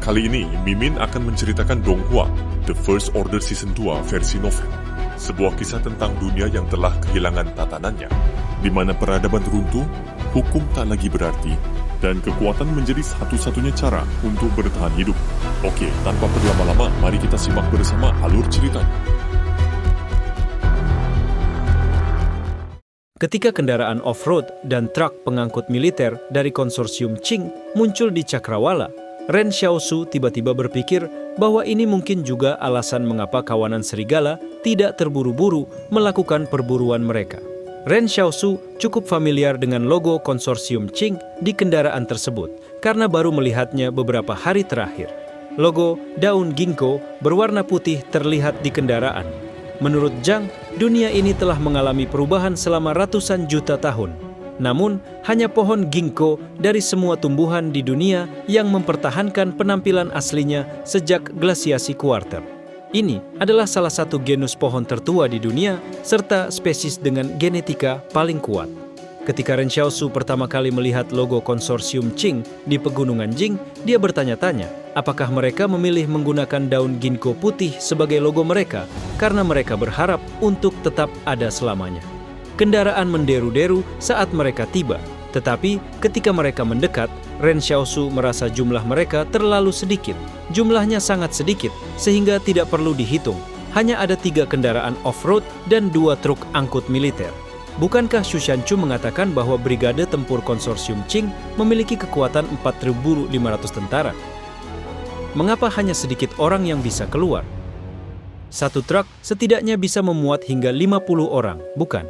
Kali ini, Mimin akan menceritakan Donghua, The First Order Season 2 versi novel. Sebuah kisah tentang dunia yang telah kehilangan tatanannya, di mana peradaban runtuh, hukum tak lagi berarti, dan kekuatan menjadi satu-satunya cara untuk bertahan hidup. Oke, tanpa berlama-lama, mari kita simak bersama alur ceritanya. Ketika kendaraan off-road dan truk pengangkut militer dari konsorsium Qing muncul di Cakrawala, Ren Xiaosu tiba-tiba berpikir bahwa ini mungkin juga alasan mengapa kawanan serigala tidak terburu-buru melakukan perburuan mereka. Ren Xiaosu cukup familiar dengan logo konsorsium Qing di kendaraan tersebut karena baru melihatnya beberapa hari terakhir. Logo daun ginkgo berwarna putih terlihat di kendaraan. Menurut Zhang, dunia ini telah mengalami perubahan selama ratusan juta tahun. Namun, hanya pohon ginkgo dari semua tumbuhan di dunia yang mempertahankan penampilan aslinya sejak glasiasi kuarter. Ini adalah salah satu genus pohon tertua di dunia serta spesies dengan genetika paling kuat. Ketika Ren Xiaosu pertama kali melihat logo konsorsium Qing di pegunungan Jing, dia bertanya-tanya apakah mereka memilih menggunakan daun ginkgo putih sebagai logo mereka karena mereka berharap untuk tetap ada selamanya. Kendaraan menderu-deru saat mereka tiba, tetapi ketika mereka mendekat, Ren Xiaosu merasa jumlah mereka terlalu sedikit. Jumlahnya sangat sedikit sehingga tidak perlu dihitung. Hanya ada 3 kendaraan off-road dan 2 truk angkut militer. Bukankah Xu Shanchu mengatakan bahwa Brigade Tempur Konsorsium Qing memiliki kekuatan 4.500 tentara? Mengapa hanya sedikit orang yang bisa keluar? Satu truk setidaknya bisa memuat hingga 50 orang, bukan?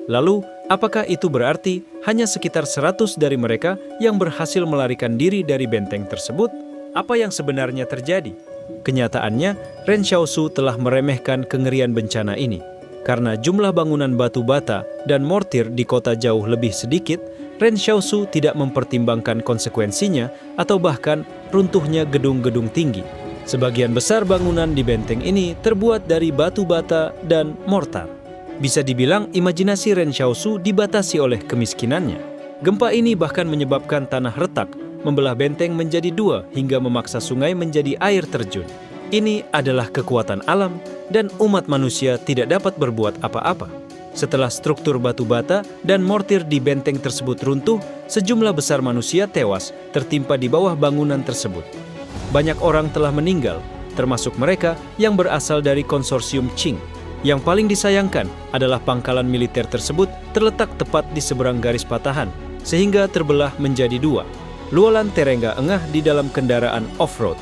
Lalu, apakah itu berarti hanya sekitar 100 dari mereka yang berhasil melarikan diri dari benteng tersebut? Apa yang sebenarnya terjadi? Kenyataannya, Ren Xiaosu telah meremehkan kengerian bencana ini. Karena jumlah bangunan batu bata dan mortir di kota jauh lebih sedikit, Ren Xiaosu tidak mempertimbangkan konsekuensinya atau bahkan runtuhnya gedung-gedung tinggi. Sebagian besar bangunan di benteng ini terbuat dari batu bata dan mortar. Bisa dibilang imajinasi Ren Xiaosu dibatasi oleh kemiskinannya. Gempa ini bahkan menyebabkan tanah retak, membelah benteng menjadi 2 hingga memaksa sungai menjadi air terjun. Ini adalah kekuatan alam dan umat manusia tidak dapat berbuat apa-apa. Setelah struktur batu bata dan mortir di benteng tersebut runtuh, sejumlah besar manusia tewas tertimpa di bawah bangunan tersebut. Banyak orang telah meninggal, termasuk mereka yang berasal dari konsorsium Qing. Yang paling disayangkan adalah pangkalan militer tersebut terletak tepat di seberang garis patahan, sehingga terbelah menjadi 2. Luolan terengah engah di dalam kendaraan off-road.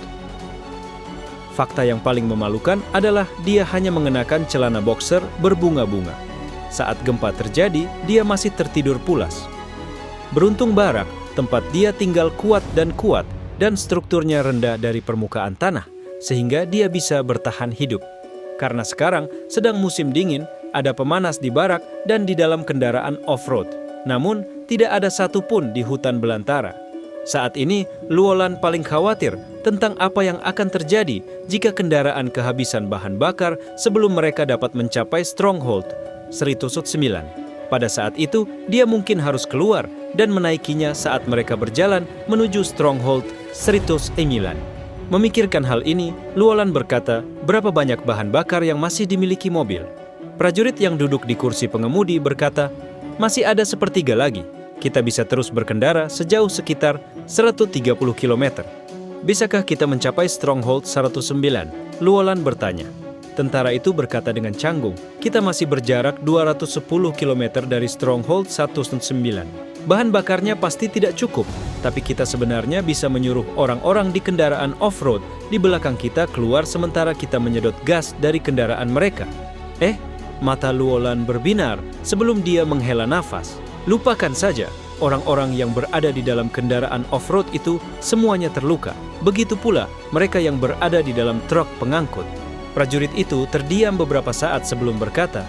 Fakta yang paling memalukan adalah dia hanya mengenakan celana boxer berbunga-bunga. Saat gempa terjadi, dia masih tertidur pulas. Beruntung barak, tempat dia tinggal kuat dan strukturnya rendah dari permukaan tanah, sehingga dia bisa bertahan hidup. Karena sekarang sedang musim dingin, ada pemanas di barak dan di dalam kendaraan off-road. Namun, tidak ada satupun di hutan belantara. Saat ini, Luolan paling khawatir tentang apa yang akan terjadi jika kendaraan kehabisan bahan bakar sebelum mereka dapat mencapai Stronghold, Sri Tusut 9. Pada saat itu, dia mungkin harus keluar dan menaikinya saat mereka berjalan menuju Stronghold, Sri Tusut 9. Memikirkan hal ini, Luolan berkata, berapa banyak bahan bakar yang masih dimiliki mobil? Prajurit yang duduk di kursi pengemudi berkata, masih ada sepertiga lagi. Kita bisa terus berkendara sejauh sekitar 130 km. Bisakah kita mencapai Stronghold 109? Luolan bertanya. Tentara itu berkata dengan canggung, kita masih berjarak 210 km dari Stronghold 109. Bahan bakarnya pasti tidak cukup, tapi kita sebenarnya bisa menyuruh orang-orang di kendaraan off-road di belakang kita keluar sementara kita menyedot gas dari kendaraan mereka. Mata Luolan berbinar sebelum dia menghela nafas. Lupakan saja, orang-orang yang berada di dalam kendaraan off-road itu semuanya terluka. Begitu pula mereka yang berada di dalam truk pengangkut. Prajurit itu terdiam beberapa saat sebelum berkata,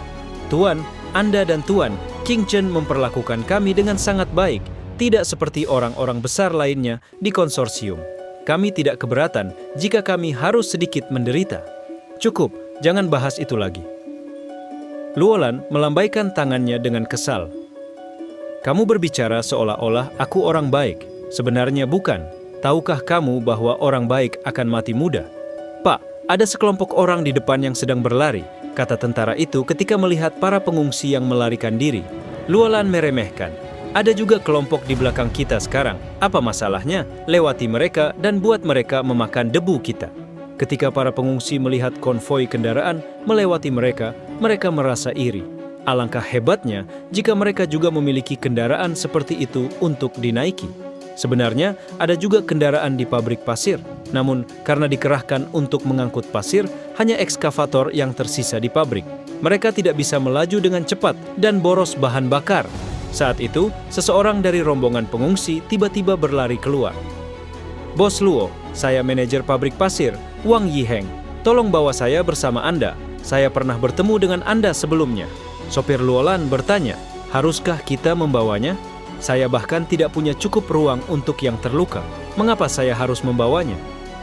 Tuan, Anda dan Tuan, Qing Chen memperlakukan kami dengan sangat baik, tidak seperti orang-orang besar lainnya di konsorsium. Kami tidak keberatan jika kami harus sedikit menderita. Cukup, jangan bahas itu lagi. Luolan melambaikan tangannya dengan kesal. Kamu berbicara seolah-olah aku orang baik. Sebenarnya bukan. tahukah kamu bahwa orang baik akan mati muda? Pak, ada sekelompok orang di depan yang sedang berlari, kata tentara itu ketika melihat para pengungsi yang melarikan diri. Luolan meremehkan. Ada juga kelompok di belakang kita sekarang. Apa masalahnya? Lewati mereka dan buat mereka memakan debu kita. Ketika para pengungsi melihat konvoi kendaraan melewati mereka, mereka merasa iri. Alangkah hebatnya jika mereka juga memiliki kendaraan seperti itu untuk dinaiki. Sebenarnya ada juga kendaraan di pabrik pasir, namun karena dikerahkan untuk mengangkut pasir, hanya ekskavator yang tersisa di pabrik. Mereka tidak bisa melaju dengan cepat dan boros bahan bakar. Saat itu, seseorang dari rombongan pengungsi tiba-tiba berlari keluar. Bos Luo, saya manajer pabrik pasir, Wang Yiheng. Tolong bawa saya bersama Anda. Saya pernah bertemu dengan Anda sebelumnya. Sopir Luolan bertanya, haruskah kita membawanya? Saya bahkan tidak punya cukup ruang untuk yang terluka. Mengapa saya harus membawanya?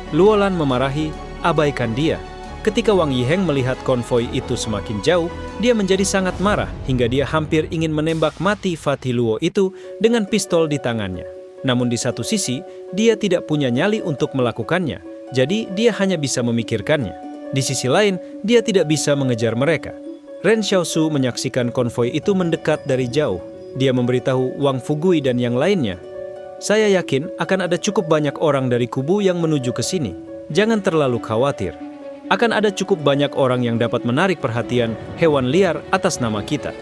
Luolan memarahi, abaikan dia. Ketika Wang Yiheng melihat konvoi itu semakin jauh, dia menjadi sangat marah hingga dia hampir ingin menembak mati Fatih Luo itu dengan pistol di tangannya. Namun di satu sisi, dia tidak punya nyali untuk melakukannya, jadi dia hanya bisa memikirkannya. Di sisi lain, dia tidak bisa mengejar mereka. Ren Xiaosu menyaksikan konvoi itu mendekat dari jauh. Dia memberitahu Wang Fugui dan yang lainnya, saya yakin akan ada cukup banyak orang dari kubu yang menuju ke sini. Jangan terlalu khawatir. Akan ada cukup banyak orang yang dapat menarik perhatian hewan liar atas nama kita.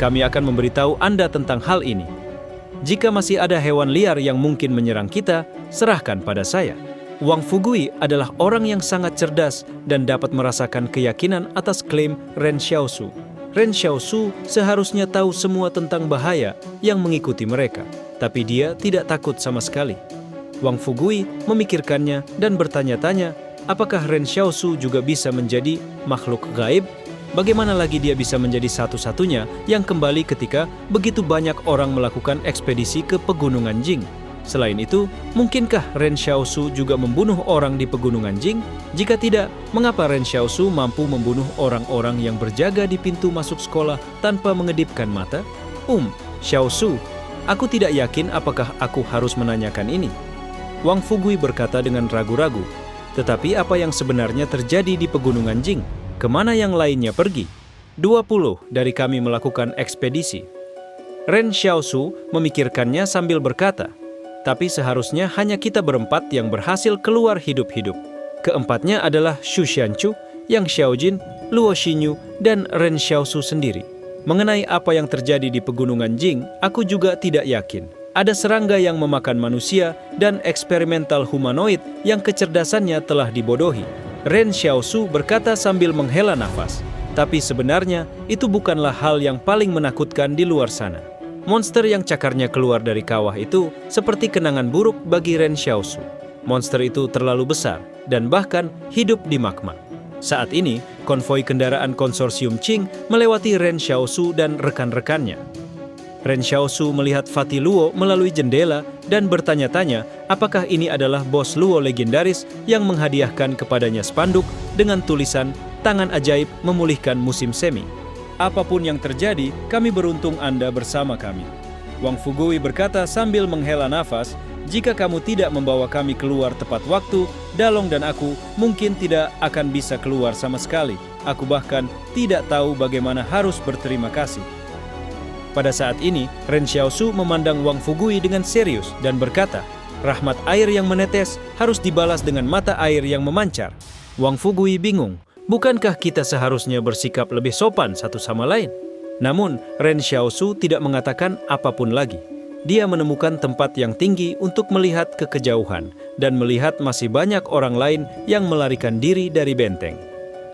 Kami akan memberitahu Anda tentang hal ini. Jika masih ada hewan liar yang mungkin menyerang kita, serahkan pada saya. Wang Fugui adalah orang yang sangat cerdas dan dapat merasakan keyakinan atas klaim Ren Xiaosu. Ren Xiaosu seharusnya tahu semua tentang bahaya yang mengikuti mereka, tapi dia tidak takut sama sekali. Wang Fugui memikirkannya dan bertanya-tanya, apakah Ren Xiaosu juga bisa menjadi makhluk gaib? Bagaimana lagi dia bisa menjadi satu-satunya yang kembali ketika begitu banyak orang melakukan ekspedisi ke Pegunungan Jing? Selain itu, mungkinkah Ren Xiaosu juga membunuh orang di Pegunungan Jing? Jika tidak, mengapa Ren Xiaosu mampu membunuh orang-orang yang berjaga di pintu masuk sekolah tanpa mengedipkan mata? Xiaosu, aku tidak yakin apakah aku harus menanyakan ini. Wang Fugui berkata dengan ragu-ragu, tetapi apa yang sebenarnya terjadi di Pegunungan Jing? Kemana yang lainnya pergi? 20 dari kami melakukan ekspedisi. Ren Xiaosu memikirkannya sambil berkata, tapi seharusnya hanya kita berempat yang berhasil keluar hidup-hidup. Keempatnya adalah Xu Xianchu, Yang Xiaojin, Luo Xinyu, dan Ren Xiaosu sendiri. Mengenai apa yang terjadi di Pegunungan Jing, aku juga tidak yakin. Ada serangga yang memakan manusia dan eksperimental humanoid yang kecerdasannya telah dibodohi. Ren Xiaosu berkata sambil menghela nafas. Tapi sebenarnya itu bukanlah hal yang paling menakutkan di luar sana. Monster yang cakarnya keluar dari kawah itu seperti kenangan buruk bagi Ren Xiaosu. Monster itu terlalu besar dan bahkan hidup di magma. Saat ini, konvoi kendaraan konsorsium Qing melewati Ren Xiaosu dan rekan-rekannya. Ren Xiaosu melihat Fatih Luo melalui jendela dan bertanya-tanya apakah ini adalah bos Luo legendaris yang menghadiahkan kepadanya spanduk dengan tulisan "Tangan ajaib memulihkan musim semi." Apapun yang terjadi, kami beruntung Anda bersama kami. Wang Fugui berkata sambil menghela nafas, jika kamu tidak membawa kami keluar tepat waktu, Dalong dan aku mungkin tidak akan bisa keluar sama sekali. Aku bahkan tidak tahu bagaimana harus berterima kasih. Pada saat ini, Ren Xiaosu memandang Wang Fugui dengan serius dan berkata, rahmat air yang menetes harus dibalas dengan mata air yang memancar. Wang Fugui bingung. Bukankah kita seharusnya bersikap lebih sopan satu sama lain? Namun, Ren Xiaosu tidak mengatakan apapun lagi. Dia menemukan tempat yang tinggi untuk melihat ke kejauhan dan melihat masih banyak orang lain yang melarikan diri dari benteng.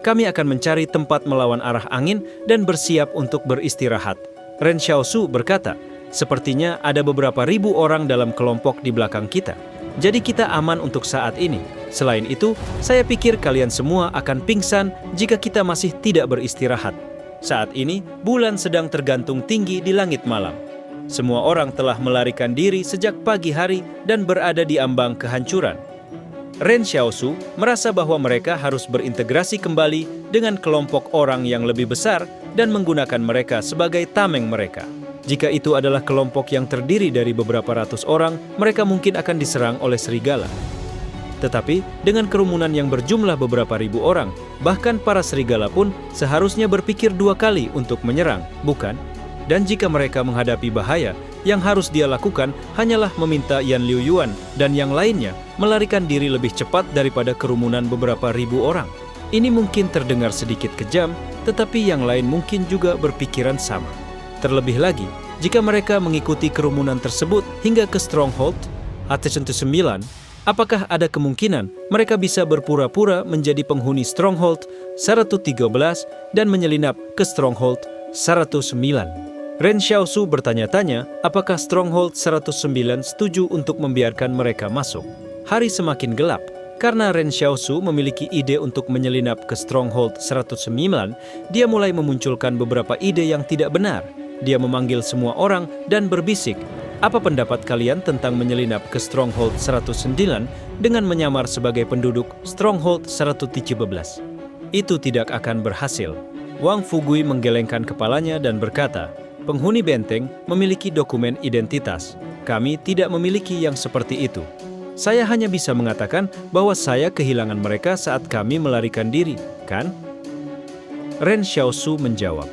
Kami akan mencari tempat melawan arah angin dan bersiap untuk beristirahat. Ren Xiaosu berkata, sepertinya ada beberapa ribu orang dalam kelompok di belakang kita. Jadi kita aman untuk saat ini. Selain itu, saya pikir kalian semua akan pingsan jika kita masih tidak beristirahat. Saat ini, bulan sedang tergantung tinggi di langit malam. Semua orang telah melarikan diri sejak pagi hari dan berada di ambang kehancuran. Ren Xiaosu merasa bahwa mereka harus berintegrasi kembali dengan kelompok orang yang lebih besar dan menggunakan mereka sebagai tameng mereka. Jika itu adalah kelompok yang terdiri dari beberapa ratus orang, mereka mungkin akan diserang oleh serigala. Tetapi, dengan kerumunan yang berjumlah beberapa ribu orang, bahkan para serigala pun seharusnya berpikir 2 kali untuk menyerang, bukan? Dan jika mereka menghadapi bahaya, yang harus dia lakukan hanyalah meminta Yan Liuyuan dan yang lainnya melarikan diri lebih cepat daripada kerumunan beberapa ribu orang. Ini mungkin terdengar sedikit kejam, tetapi yang lain mungkin juga berpikiran sama. Terlebih lagi, jika mereka mengikuti kerumunan tersebut hingga ke Stronghold, H-9, apakah ada kemungkinan mereka bisa berpura-pura menjadi penghuni Stronghold 113 dan menyelinap ke Stronghold 109? Ren Xiaosu bertanya-tanya apakah Stronghold 109 setuju untuk membiarkan mereka masuk. Hari semakin gelap, karena Ren Xiaosu memiliki ide untuk menyelinap ke Stronghold 109, dia mulai memunculkan beberapa ide yang tidak benar. Dia memanggil semua orang dan berbisik, "Apa pendapat kalian tentang menyelinap ke Stronghold 109 dengan menyamar sebagai penduduk Stronghold 113?" Itu tidak akan berhasil. Wang Fugui menggelengkan kepalanya dan berkata, "Penghuni benteng memiliki dokumen identitas. Kami tidak memiliki yang seperti itu. Saya hanya bisa mengatakan bahwa saya kehilangan mereka saat kami melarikan diri, kan?" Ren Xiaosu menjawab,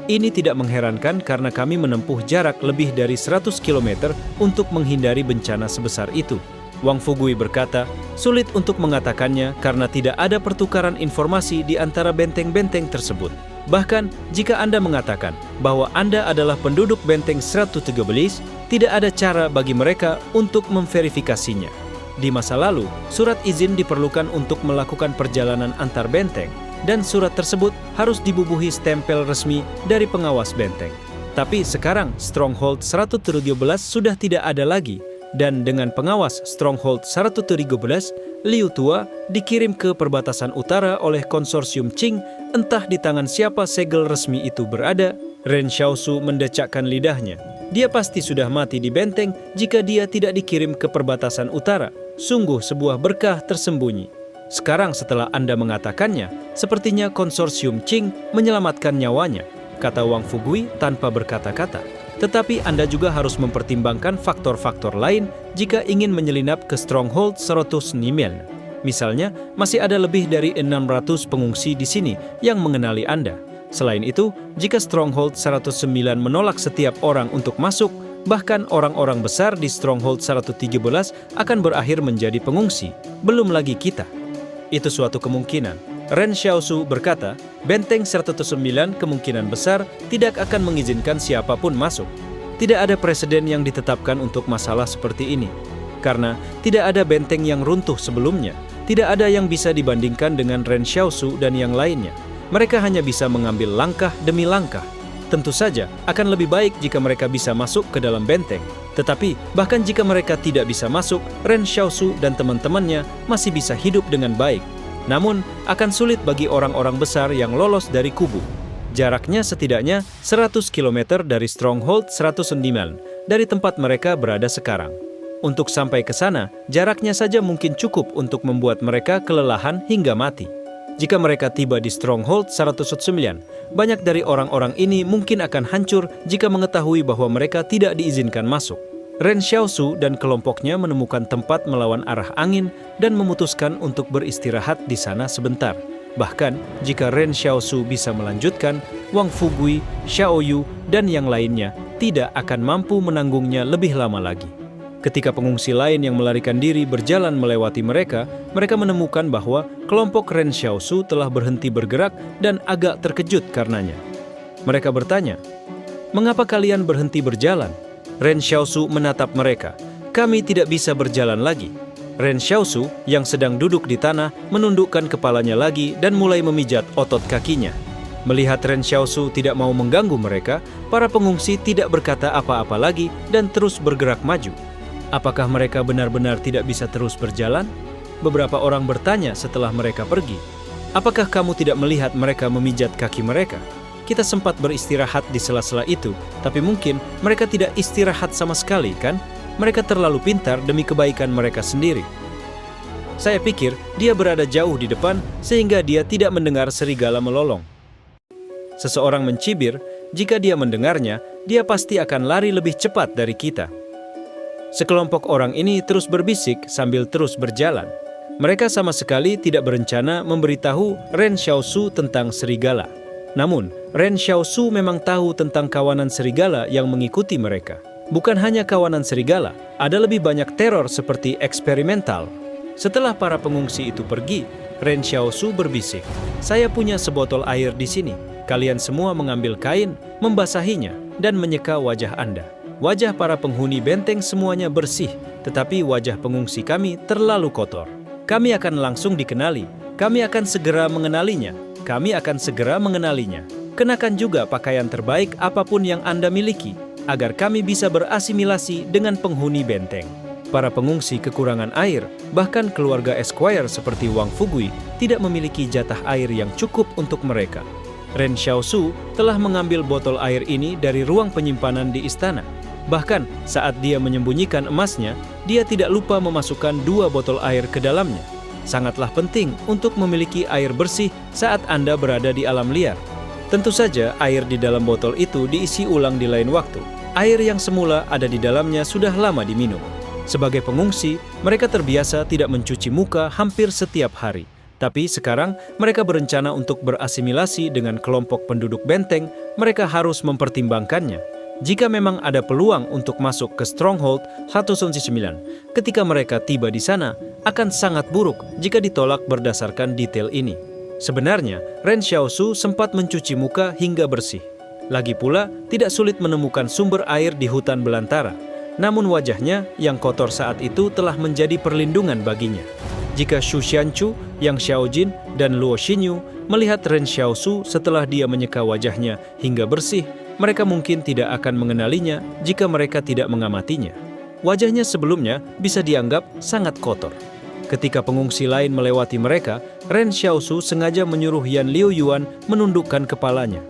"Ini tidak mengherankan karena kami menempuh jarak lebih dari 100 km untuk menghindari bencana sebesar itu." Wang Fugui berkata, "Sulit untuk mengatakannya karena tidak ada pertukaran informasi di antara benteng-benteng tersebut. Bahkan, jika Anda mengatakan bahwa Anda adalah penduduk benteng 113, tidak ada cara bagi mereka untuk memverifikasinya. Di masa lalu, surat izin diperlukan untuk melakukan perjalanan antar benteng, dan surat tersebut harus dibubuhi stempel resmi dari pengawas benteng. Tapi sekarang Stronghold 113 sudah tidak ada lagi, dan dengan pengawas Stronghold 113, Liu Tua dikirim ke perbatasan utara oleh konsorsium Qing, entah di tangan siapa segel resmi itu berada." Ren Xiaosu mendecakkan lidahnya. Dia pasti sudah mati di benteng jika dia tidak dikirim ke perbatasan utara. Sungguh sebuah berkah tersembunyi. Sekarang setelah Anda mengatakannya, sepertinya konsorsium Qing menyelamatkan nyawanya, kata Wang Fugui tanpa berkata-kata. Tetapi Anda juga harus mempertimbangkan faktor-faktor lain jika ingin menyelinap ke Stronghold 109. Misalnya, masih ada lebih dari 600 pengungsi di sini yang mengenali Anda. Selain itu, jika Stronghold 109 menolak setiap orang untuk masuk, bahkan orang-orang besar di Stronghold 113 akan berakhir menjadi pengungsi, belum lagi kita. Itu suatu kemungkinan. Ren Xiaosu berkata, benteng 109 kemungkinan besar tidak akan mengizinkan siapapun masuk. Tidak ada presiden yang ditetapkan untuk masalah seperti ini. Karena tidak ada benteng yang runtuh sebelumnya. Tidak ada yang bisa dibandingkan dengan Ren Xiaosu dan yang lainnya. Mereka hanya bisa mengambil langkah demi langkah. Tentu saja akan lebih baik jika mereka bisa masuk ke dalam benteng. Tetapi bahkan jika mereka tidak bisa masuk, Ren Xiaosu dan teman-temannya masih bisa hidup dengan baik. Namun akan sulit bagi orang-orang besar yang lolos dari kubu. Jaraknya setidaknya 100 km dari Stronghold 109 dari tempat mereka berada sekarang. Untuk sampai ke sana, jaraknya saja mungkin cukup untuk membuat mereka kelelahan hingga mati. Jika mereka tiba di Stronghold 109, banyak dari orang-orang ini mungkin akan hancur jika mengetahui bahwa mereka tidak diizinkan masuk. Ren Xiaosu dan kelompoknya menemukan tempat melawan arah angin dan memutuskan untuk beristirahat di sana sebentar. Bahkan, jika Ren Xiaosu bisa melanjutkan, Wang Fugui, Xiao Yu, dan yang lainnya tidak akan mampu menanggungnya lebih lama lagi. Ketika pengungsi lain yang melarikan diri berjalan melewati mereka, mereka menemukan bahwa kelompok Ren Xiaosu telah berhenti bergerak dan agak terkejut karenanya. Mereka bertanya, "Mengapa kalian berhenti berjalan?" Ren Xiaosu menatap mereka. "Kami tidak bisa berjalan lagi." Ren Xiaosu yang sedang duduk di tanah menundukkan kepalanya lagi dan mulai memijat otot kakinya. Melihat Ren Xiaosu tidak mau mengganggu mereka, para pengungsi tidak berkata apa-apa lagi dan terus bergerak maju. Apakah mereka benar-benar tidak bisa terus berjalan? Beberapa orang bertanya setelah mereka pergi. "Apakah kamu tidak melihat mereka memijat kaki mereka? Kita sempat beristirahat di sela-sela itu, tapi mungkin mereka tidak istirahat sama sekali, kan? Mereka terlalu pintar demi kebaikan mereka sendiri." Saya pikir dia berada jauh di depan sehingga dia tidak mendengar serigala melolong. Seseorang mencibir, Jika dia mendengarnya, dia pasti akan lari lebih cepat dari kita. Sekelompok orang ini terus berbisik sambil terus berjalan. Mereka sama sekali tidak berencana memberitahu Ren Xiaosu tentang serigala. Namun, Ren Xiaosu memang tahu tentang kawanan serigala yang mengikuti mereka. Bukan hanya kawanan serigala, ada lebih banyak teror seperti eksperimental. Setelah para pengungsi itu pergi, Ren Xiaosu berbisik, "Saya punya sebotol air di sini. Kalian semua mengambil kain, membasahinya, dan menyeka wajah Anda." Wajah para penghuni benteng semuanya bersih, tetapi wajah pengungsi kami terlalu kotor. Kami akan langsung dikenali. Kami akan segera mengenalinya. Kami akan segera mengenalinya. Kenakan juga pakaian terbaik apapun yang Anda miliki, agar kami bisa berasimilasi dengan penghuni benteng. Para pengungsi kekurangan air, bahkan keluarga Esquire seperti Wang Fugui tidak memiliki jatah air yang cukup untuk mereka. Ren Xiaosu telah mengambil botol air ini dari ruang penyimpanan di istana. Bahkan saat dia menyembunyikan emasnya, dia tidak lupa memasukkan 2 botol air ke dalamnya. Sangatlah penting untuk memiliki air bersih saat Anda berada di alam liar. Tentu saja air di dalam botol itu diisi ulang di lain waktu. Air yang semula ada di dalamnya sudah lama diminum. Sebagai pengungsi, mereka terbiasa tidak mencuci muka hampir setiap hari. Tapi sekarang mereka berencana untuk berasimilasi dengan kelompok penduduk benteng, mereka harus mempertimbangkannya. Jika memang ada peluang untuk masuk ke Stronghold 109, ketika mereka tiba di sana, akan sangat buruk jika ditolak berdasarkan detail ini. Sebenarnya, Ren Xiaosu sempat mencuci muka hingga bersih. Lagi pula, tidak sulit menemukan sumber air di hutan belantara. Namun wajahnya yang kotor saat itu telah menjadi perlindungan baginya. Jika Xu Xianchu, Yang Xiaojin, dan Luo Xinyu melihat Ren Xiaosu setelah dia menyeka wajahnya hingga bersih, mereka mungkin tidak akan mengenalinya jika mereka tidak mengamatinya. Wajahnya sebelumnya bisa dianggap sangat kotor. Ketika pengungsi lain melewati mereka, Ren Xiaosu sengaja menyuruh Yan Liuyuan menundukkan kepalanya.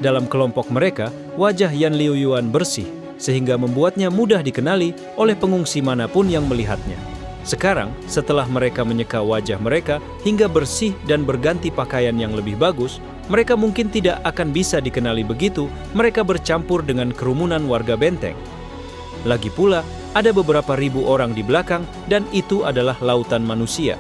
Dalam kelompok mereka, wajah Yan Liuyuan bersih, sehingga membuatnya mudah dikenali oleh pengungsi manapun yang melihatnya. Sekarang, setelah mereka menyeka wajah mereka hingga bersih dan berganti pakaian yang lebih bagus, mereka mungkin tidak akan bisa dikenali begitu mereka bercampur dengan kerumunan warga benteng. Lagi pula, ada beberapa ribu orang di belakang dan itu adalah lautan manusia.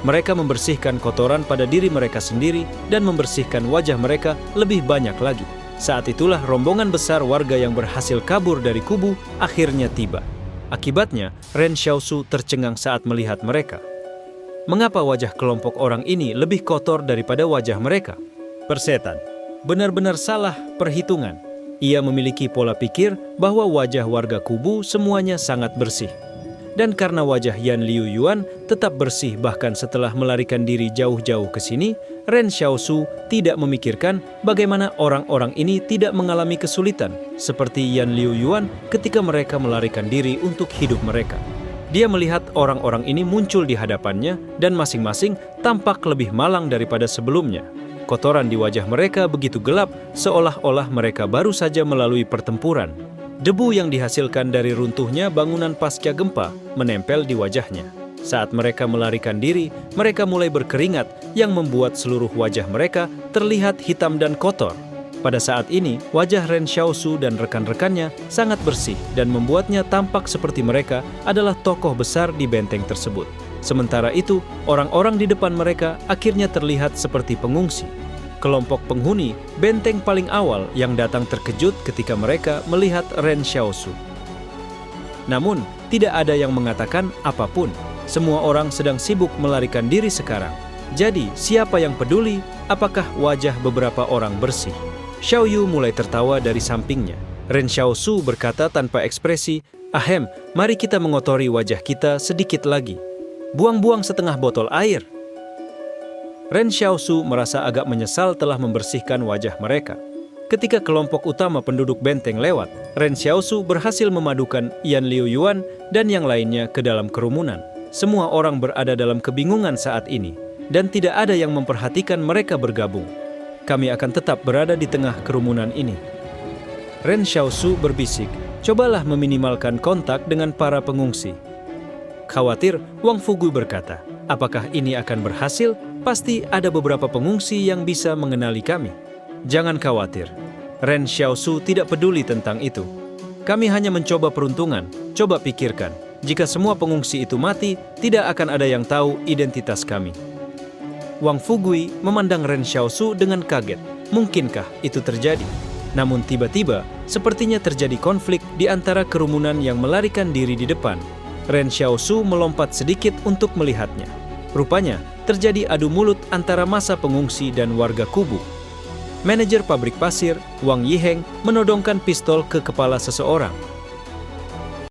Mereka membersihkan kotoran pada diri mereka sendiri dan membersihkan wajah mereka lebih banyak lagi. Saat itulah rombongan besar warga yang berhasil kabur dari kubu akhirnya tiba. Akibatnya, Ren Xiaosu tercengang saat melihat mereka. Mengapa wajah kelompok orang ini lebih kotor daripada wajah mereka? Persetan. Benar-benar salah perhitungan. Ia memiliki pola pikir bahwa wajah warga kubu semuanya sangat bersih. Dan karena wajah Yan Liuyuan tetap bersih bahkan setelah melarikan diri jauh-jauh ke sini, Ren Xiaosu tidak memikirkan bagaimana orang-orang ini tidak mengalami kesulitan seperti Yan Liuyuan ketika mereka melarikan diri untuk hidup mereka. Dia melihat orang-orang ini muncul di hadapannya dan masing-masing tampak lebih malang daripada sebelumnya. Kotoran di wajah mereka begitu gelap seolah-olah mereka baru saja melalui pertempuran. Debu yang dihasilkan dari runtuhnya bangunan pasca gempa menempel di wajahnya. Saat mereka melarikan diri, mereka mulai berkeringat yang membuat seluruh wajah mereka terlihat hitam dan kotor. Pada saat ini, wajah Ren Xiaosu dan rekan-rekannya sangat bersih dan membuatnya tampak seperti mereka adalah tokoh besar di benteng tersebut. Sementara itu, orang-orang di depan mereka akhirnya terlihat seperti pengungsi. Kelompok penghuni benteng paling awal yang datang terkejut ketika mereka melihat Ren Xiaosu. Namun, tidak ada yang mengatakan apapun. Semua orang sedang sibuk melarikan diri sekarang. Jadi, siapa yang peduli apakah wajah beberapa orang bersih? Xiao Yu mulai tertawa dari sampingnya. Ren Xiaosu berkata tanpa ekspresi, "Ahem, mari kita mengotori wajah kita sedikit lagi. Buang-buang setengah botol air." Ren Xiaosu merasa agak menyesal telah membersihkan wajah mereka. Ketika kelompok utama penduduk benteng lewat, Ren Xiaosu berhasil memadukan Yan Liuyuan dan yang lainnya ke dalam kerumunan. Semua orang berada dalam kebingungan saat ini, dan tidak ada yang memperhatikan mereka bergabung. Kami akan tetap berada di tengah kerumunan ini. Ren Xiaosu berbisik, cobalah meminimalkan kontak dengan para pengungsi. Khawatir, Wang Fugui berkata, apakah ini akan berhasil? Pasti ada beberapa pengungsi yang bisa mengenali kami. Jangan khawatir. Ren Xiaosu tidak peduli tentang itu. Kami hanya mencoba peruntungan. Coba pikirkan, jika semua pengungsi itu mati, tidak akan ada yang tahu identitas kami. Wang Fugui memandang Ren Xiaosu dengan kaget. Mungkinkah itu terjadi? Namun tiba-tiba, sepertinya terjadi konflik di antara kerumunan yang melarikan diri di depan. Ren Xiaosu melompat sedikit untuk melihatnya. Rupanya, terjadi adu mulut antara massa pengungsi dan warga kubu. Manajer pabrik pasir, Wang Yiheng, menodongkan pistol ke kepala seseorang.